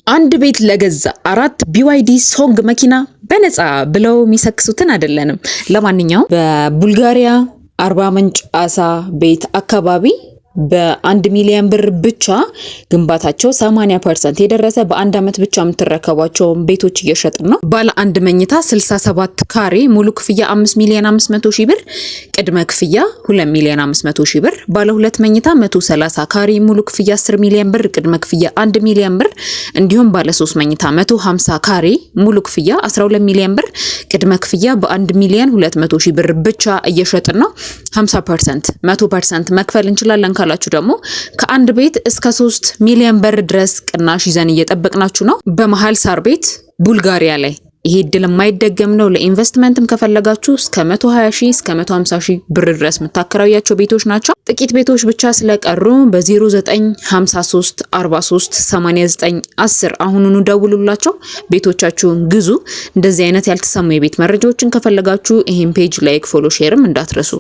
አንድ ቤት ለገዛ 4 BYD ሶንግ መኪና በነፃ ብለው የሚሰክሱትን አይደለንም። ለማንኛውም በቡልጋሪያ አርባ ምንጭ አሳ ቤት አካባቢ በ1 ሚሊዮን ብር ብቻ ግንባታቸው 80% የደረሰ በአንድ አመት ብቻ የምትረከቧቸው ቤቶች እየሸጥን ነው። ባለ አንድ መኝታ 67 ካሬ ሙሉ ክፍያ 5 ሚሊዮን 500 ሺህ ብር፣ ቅድመ ክፍያ 2 ሚሊዮን 500 ሺህ ብር። ባለ ሁለት መኝታ 130 ካሬ ሙሉ ክፍያ 10 ሚሊዮን ብር፣ ቅድመ ክፍያ 1 ሚሊዮን ብር። እንዲሁም ባለ 3 መኝታ 150 ካሬ ሙሉ ክፍያ 12 ሚሊዮን ብር፣ ቅድመ ክፍያ በ1 ሚሊዮን 200 ሺህ ብር ብቻ እየሸጥን ነው። 50% 100% መክፈል እንችላለን ካላችሁ ደግሞ ከአንድ ቤት እስከ 3 ሚሊዮን ብር ድረስ ቅናሽ ይዘን እየጠበቅናችሁ ነው። በመሃል ሳር ቤት ቡልጋሪያ ላይ ይሄ እድል የማይደገም ነው። ለኢንቨስትመንትም ከፈለጋችሁ እስከ 120 ሺህ እስከ 150 ሺህ ብር ድረስ የምታከራያቸው ቤቶች ናቸው። ጥቂት ቤቶች ብቻ ስለቀሩ በ0953 43 89 10 አሁኑኑ ደውሉላቸው፣ ቤቶቻችሁን ግዙ። እንደዚህ አይነት ያልተሰሙ የቤት መረጃዎችን ከፈለጋችሁ ይሄን ፔጅ ላይክ፣ ፎሎ፣ ሼርም እንዳትረሱ።